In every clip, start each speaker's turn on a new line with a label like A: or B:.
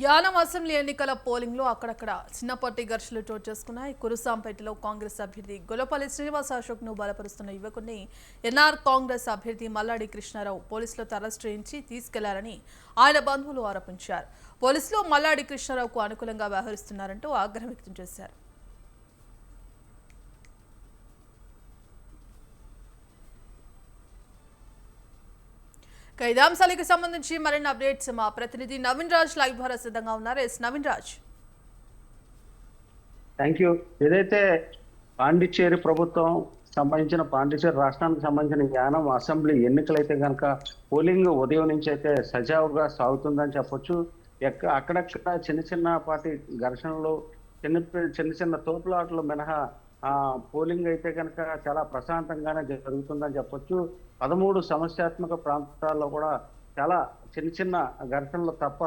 A: Yanam assembly ఎన్నికల పోలింగ్లో అక్కడక్కడ చిన్నపాటి ఘర్షణలు చోటు చేసుకున్నాయి. కురుసాంపేటలో కాంగ్రెస్ అభ్యర్థి గొల్లపల్లి శ్రీనివాస్ అశోక్ను బలపరుస్తున్న యువకుడిని ఎన్ఆర్ కాంగ్రెస్ అభ్యర్థి మల్లాడి కృష్ణారావు పోలీసులతో అరెస్ట్ చేయించి తీసుకెళ్లారని ఆయన బంధువులు ఆరోపించారు. పోలీసులు మల్లాడి కృష్ణారావుకు అనుకూలంగా వ్యవహరిస్తున్నారంటూ ఆగ్రహం వ్యక్తం చేశారు. ఇదే అంశాలకు సంబంధించి మరిన్ని అప్డేట్స్ మా ప్రతినిధి నవీన్ రాజ్ లైవ్ ద్వారా సిద్ధంగా ఉన్నారు. నవీన్ రాజ్.
B: Thank you. ఏదైతే పాండిచ్చేరి ప్రభుత్వం సంబంధించిన పాండిచ్చేరి రాష్ట్రానికి సంబంధించిన యానం అసెంబ్లీ ఎన్నికలైతే కనుక పోలింగ్ ఉదయం నుంచి అయితే సజావుగా సాగుతుందని చెప్పొచ్చు. అక్కడక్కడ చిన్నపాటి ఘర్షణలు, చిన్న చిన్న తోపులాటలు మినహా పోలింగ్ అయితే కనుక చాలా ప్రశాంతంగానే జరుగుతుందని చెప్పొచ్చు. 13 సమస్యాత్మక ప్రాంతాల్లో కూడా చాలా చిన్న ఘర్షణలు తప్ప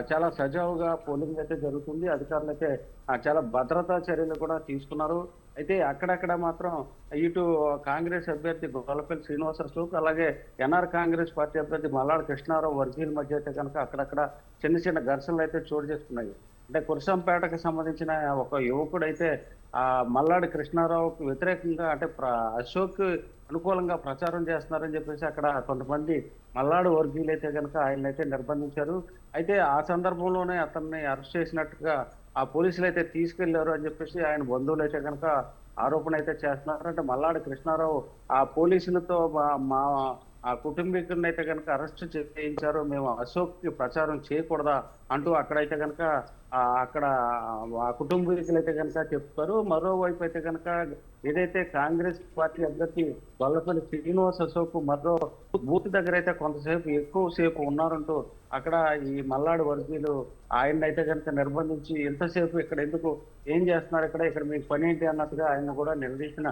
B: చాలా సజావుగా పోలింగ్ అయితే జరుగుతుంది. అధికారులు అయితే చాలా భద్రతా చర్యలు కూడా తీసుకున్నారు. అయితే అక్కడక్కడ మాత్రం ఇటు కాంగ్రెస్ అభ్యర్థి గొల్లపల్లి శ్రీనివాస్ అశోక్, అలాగే ఎన్ఆర్ కాంగ్రెస్ పార్టీ అభ్యర్థి మల్లాడి కృష్ణారావు వర్గీయుల మధ్య అయితే కనుక అక్కడక్కడ చిన్న ఘర్షణలు అయితే చోటు చేసుకున్నాయి. అంటే కురసంపేటకు సంబంధించిన ఒక యువకుడు అయితే మల్లాడి కృష్ణారావుకు వ్యతిరేకంగా అంటే అశోక్ అనుకూలంగా ప్రచారం చేస్తున్నారని చెప్పేసి అక్కడ కొంతమంది మల్లాడు వర్గీయులు అయితే కనుక ఆయన అయితే నిర్బంధించారు. అయితే ఆ సందర్భంలోనే అతన్ని అరెస్ట్ చేసినట్టుగా ఆ పోలీసులు అయితే తీసుకెళ్లారు అని చెప్పేసి ఆయన బంధువులు అయితే కనుక ఆరోపణ అయితే చేస్తున్నారు. అంటే మల్లాడి కృష్ణారావు ఆ పోలీసులతో మా ఆ కుటుంబీకుడిని అయితే కనుక అరెస్ట్ చేయించారు, మేము అశోక్ కి ప్రచారం చేయకూడదా అంటూ అక్కడైతే కనుక అక్కడ ఆ కుటుంబీకులు అయితే కనుక చెప్తారు. మరోవైపు అయితే కనుక ఏదైతే కాంగ్రెస్ పార్టీ అభ్యర్థి గొల్లపల్లి శ్రీనివాస్ అశోక్ మరో బూత్ దగ్గర అయితే కొంతసేపు ఎక్కువసేపు ఉన్నారంటూ అక్కడ ఈ మల్లాడు వర్గీయులు ఆయన అయితే కనుక నిర్బంధించి ఎంతసేపు ఇక్కడ ఎందుకు ఏం చేస్తున్నారు, ఇక్కడ మీకు పని ఏంటి అన్నట్టుగా ఆయన కూడా నిలదీసిన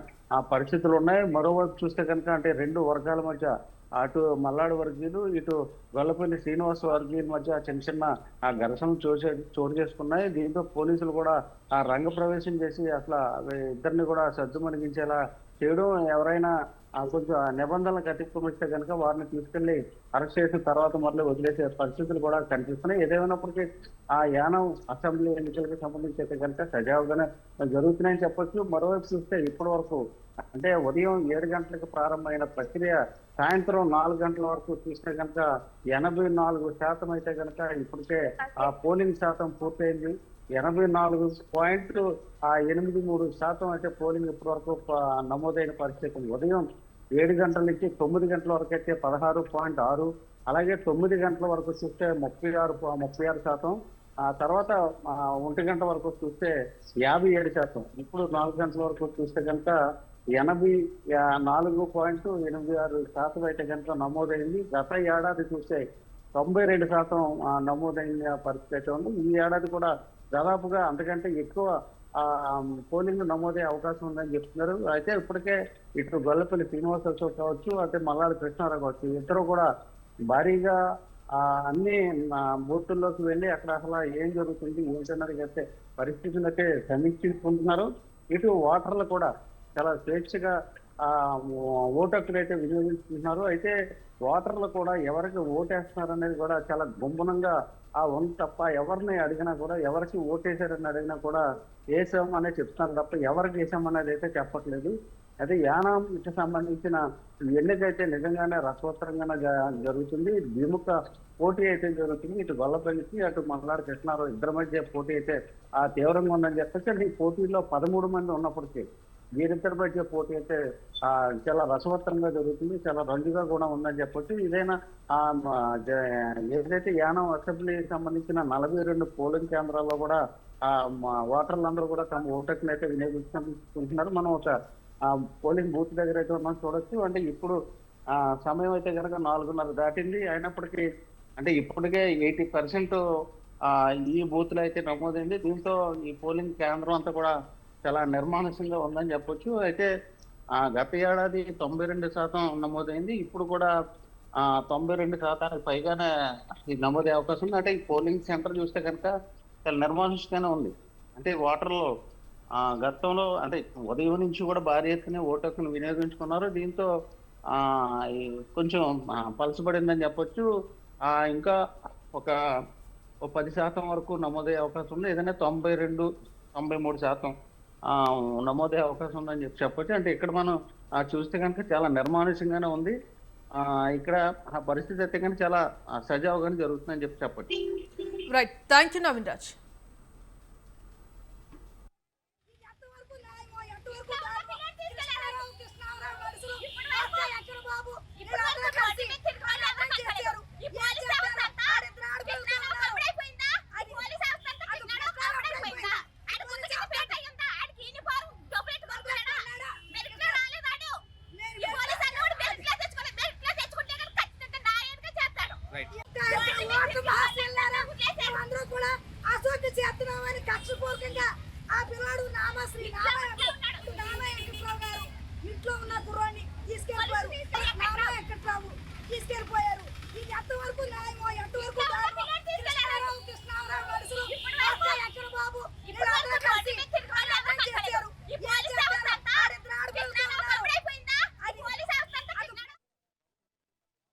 B: పరిస్థితులు ఉన్నాయి. మరోవైపు చూస్తే కనుక అంటే రెండు వర్గాల మధ్య అటు మల్లాడు వర్గీయులు, ఇటు గొల్లపల్లి శ్రీనివాస్ వర్గీయుల మధ్య చిన్న ఘర్షణలు చోటు చేసుకున్నాయి. దీంతో పోలీసులు కూడా రంగ ప్రవేశం చేసి అసలు ఇద్దరిని కూడా సద్దుమణిగించేలా చేయడం, ఎవరైనా కొంచెం నిబంధనలకు అతిక్రమిస్తే కనుక వారిని తీసుకెళ్లి అరెస్ట్ చేసిన తర్వాత మళ్ళీ వదిలేసే పరిస్థితులు కూడా కనిపిస్తున్నాయి. ఏదేమైనప్పటికీ ఆ యానం అసెంబ్లీ ఎన్నికలకు సంబంధించి అయితే కనుక సజావుగానే జరుగుతున్నాయని చెప్పొచ్చు. మరోవైపు చూస్తే ఇప్పటి వరకు అంటే ఉదయం 7 గంటలకు ప్రారంభమైన ప్రక్రియ సాయంత్రం 4 గంటల వరకు చూస్తే కనుక 84% అయితే కనుక ఇప్పటికే ఆ పోలింగ్ శాతం పూర్తయింది. 84.83% అయితే పోలింగ్ ఇప్పటి వరకు నమోదైన పరిస్థితి. ఉదయం 7 గంటల నుంచి 9 గంటల వరకు అయితే 16.6, అలాగే 9 గంటల వరకు చూస్తే 36%, ఆ తర్వాత 1 గంట వరకు చూస్తే 57%, ఇప్పుడు 4 గంటల వరకు చూస్తే కనుక 84.86% అయితే కనుక నమోదైంది. గత ఏడాది చూస్తే 92% నమోదైన పరిస్థితి ఉంది. ఈ ఏడాది కూడా దాదాపుగా అంతకంటే ఎక్కువ పోలింగ్ నమోదయ్యే అవకాశం ఉందని చెప్తున్నారు. అయితే ఇప్పటికే ఇటు గొల్లపల్లి శ్రీనివాస్ అశోక్ కావచ్చు, అయితే మల్లాడి కృష్ణారావు కావచ్చు, ఇద్దరు కూడా భారీగా అన్ని బూతుల్లోకి వెళ్ళి అక్కడ అసలు ఏం జరుగుతుంది ఏంటన్నది అయితే పరిస్థితులైతే సమీక్షించుకుంటున్నారు. ఇటు ఓటర్లు కూడా చాలా స్వేచ్ఛగా ఓటు హక్కులు అయితే వినియోగించుకుంటున్నారు. అయితే ఓటర్లు కూడా ఎవరికి ఓటేస్తున్నారు అనేది కూడా చాలా గుంభనంగా ఉంది తప్ప ఎవరిని అడిగినా కూడా ఎవరికి ఓటేశారని అడిగినా కూడా వేసాం అనేది చెప్తున్నారు తప్ప ఎవరికి వేసామనేది అయితే చెప్పట్లేదు. అయితే యానాంకి సంబంధించిన ఎన్నికైతే నిజంగానే రసవత్తరంగానే జరుగుతుంది. ద్విముఖ పోటీ అయితే జరుగుతుంది. ఇటు గొల్లపల్లికి అటు మల్లాడి కృష్ణారావు ఇద్దరి మధ్య పోటీ అయితే తీవ్రంగా ఉందని చెప్పచ్చు. అంటే ఈ పోటీలో 13 మంది ఉన్నప్పటికీ వీరిద్దరి మధ్య పోటీ అయితే చాలా రసవత్తరంగా జరుగుతుంది, చాలా రంజుగా కూడా ఉందని చెప్పొచ్చు. ఇదైనా ఏదైతే యానం అసెంబ్లీకి సంబంధించిన 42 పోలింగ్ కేంద్రాల్లో కూడా ఓటర్లందరూ కూడా తమ ఓటుని అయితే వినియోగించుకుంటున్నారు. మనం ఒక పోలింగ్ బూత్ దగ్గర అయితే మనం చూడొచ్చు. అంటే ఇప్పుడు సమయం అయితే కనుక 4:30 దాటింది. అయినప్పటికీ అంటే ఇప్పటికే 80% ఈ బూత్లో అయితే నమోదైంది. దీంతో ఈ పోలింగ్ కేంద్రం అంతా కూడా చాలా నిర్మానుష్యంగా ఉందని చెప్పొచ్చు. అయితే గత ఏడాది 92% నమోదైంది. ఇప్పుడు కూడా 92% పైగానే ఇది నమోదయ్యే అవకాశం ఉంది. అంటే ఈ పోలింగ్ సెంటర్ చూస్తే కనుక చాలా నిర్మానుష్యంగానే ఉంది. అంటే ఓటర్లు గతంలో అంటే ఉదయం నుంచి కూడా భారీ ఎత్తున ఓటు హక్కును వినియోగించుకున్నారు. దీంతో కొంచెం పలసబడిందని చెప్పొచ్చు. ఇంకా ఒక ఓ 10% వరకు నమోదయ్యే అవకాశం ఉంది. ఏదైనా 92, 93% నమోదయ్యే అవకాశం ఉందని చెప్పొచ్చు. అంటే ఇక్కడ మనం చూస్తే కనుక చాలా నిర్మానుష్యంగానే ఉంది. ఇక్కడ ఆ పరిస్థితి అయితే కనుక చాలా సజావుగానే జరుగుతుందని చెప్పొచ్చు.
A: Right, thank you Naveen Raj.
C: చేస్తున్నామని కక్షపూర్వకంగా ఆ పిల్లాడు నామశ్రీ నారాయణరావు గారు ఇంట్లో ఉన్న కుర్రాన్ని తీసుకెళ్ళిపోయారు. తీసుకెళ్ళిపోయారు. ఇది ఎంతవరకు న్యాయమో ఎంతవరకు